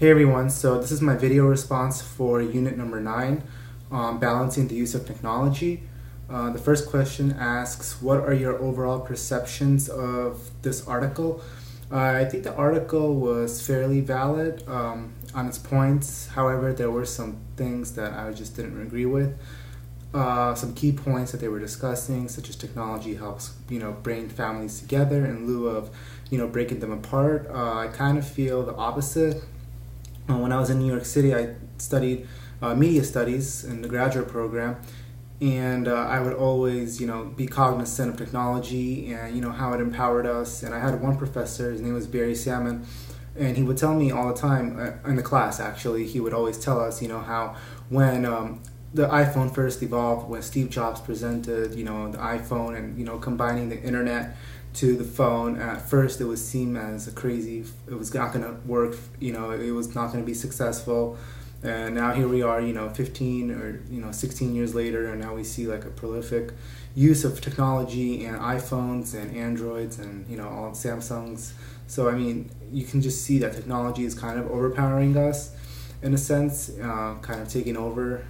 Hey everyone, so this is my video response for unit number 9 on balancing the use of technology. The first question asks, what are your overall perceptions of this article? I think the article was fairly valid on its points. However, there were some things that I just didn't agree with. Some key points that they were discussing, such as technology helps, bring families together in lieu of, breaking them apart. I kind of feel the opposite. When I was in New York City, I studied media studies in the graduate program, and I would always, be cognizant of technology and, how it empowered us. And I had one professor, his name was Barry Salmon, and he would tell me all the time, in the class actually, he would always tell us, how when the iPhone first evolved, when Steve Jobs presented, the iPhone and, combining the internet to the phone, at first it was seen as a crazy, it was not going to work, it was not going to be successful. And now here we are, 15 or 16 years later, and now we see like a prolific use of technology and iPhones and Androids and all Samsungs. So I mean, you can just see that technology is kind of overpowering us in a sense, kind of taking over.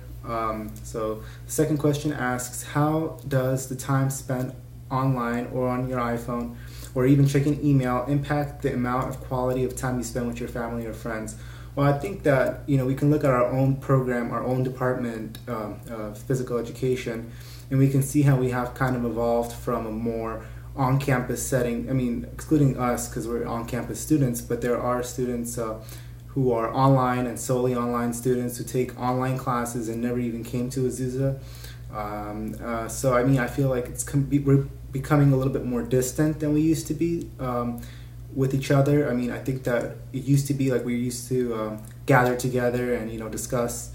So the second question asks, how does the time spent online or on your iPhone or even checking email impact the amount of quality of time you spend with your family or friends? Well, I think that we can look at our own program, our own department of physical education, and we can see how we have kind of evolved from a more on-campus setting. I mean, excluding us because we're on-campus students, but there are students who are online and solely online students who take online classes and never even came to Azusa. So I mean, I feel like we're becoming a little bit more distant than we used to be with each other. I mean, I think that it used to be like we used to gather together and discuss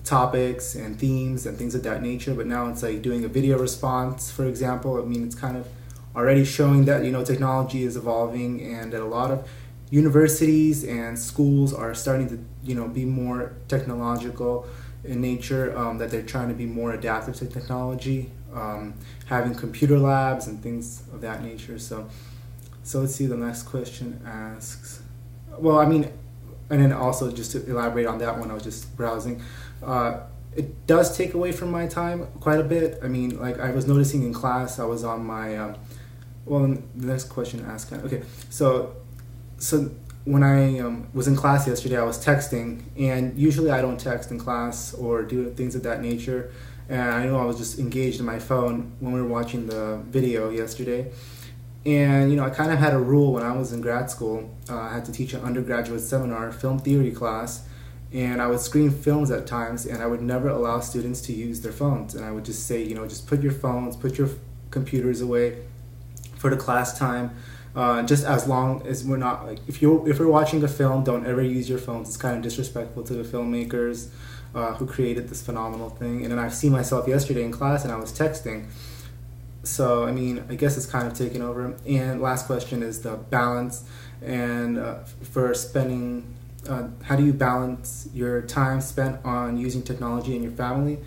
topics and themes and things of that nature. But now it's like doing a video response, for example. I mean, it's kind of already showing that technology is evolving, and that a lot of universities and schools are starting to be more technological in nature, that they're trying to be more adaptive to technology, having computer labs and things of that nature. So let's see, the next question asks, well, I mean, and then also just to elaborate on that one, I was just browsing. It does take away from my time quite a bit. I mean, like I was noticing in class, I was on my, well, the next question asks, okay, so when I was in class yesterday, I was texting, and usually I don't text in class or do things of that nature. And I know I was just engaged in my phone when we were watching the video yesterday. And I kind of had a rule when I was in grad school. I had to teach an undergraduate seminar, film theory class, and I would screen films at times, and I would never allow students to use their phones. And I would just say, just put your phones, put your computers away for the class time. Just as long as we're not, like, if we're watching a film, don't ever use your phones. It's kind of disrespectful to the filmmakers who created this phenomenal thing. And then I've seen myself yesterday in class, and I was texting. So I mean, I guess it's kind of taken over. And last question is the balance, and for spending, how do you balance your time spent on using technology and your family?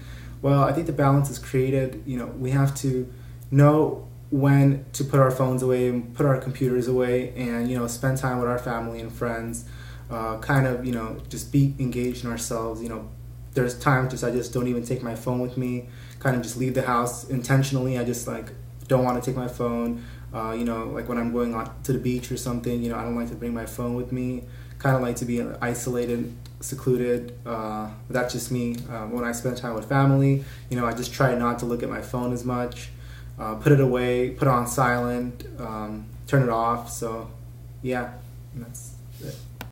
Well, I think the balance is created. We have to know when to put our phones away and put our computers away, and spend time with our family and friends, kind of just be engaged in ourselves. There's times I just don't even take my phone with me, kind of just leave the house intentionally. I just like don't want to take my phone, like when I'm going on to the beach or something, I don't like to bring my phone with me, kind of like to be isolated, secluded. That's just me. When I spend time with family, I just try not to look at my phone as much. Put it away, put it on silent, turn it off. So yeah, that's it.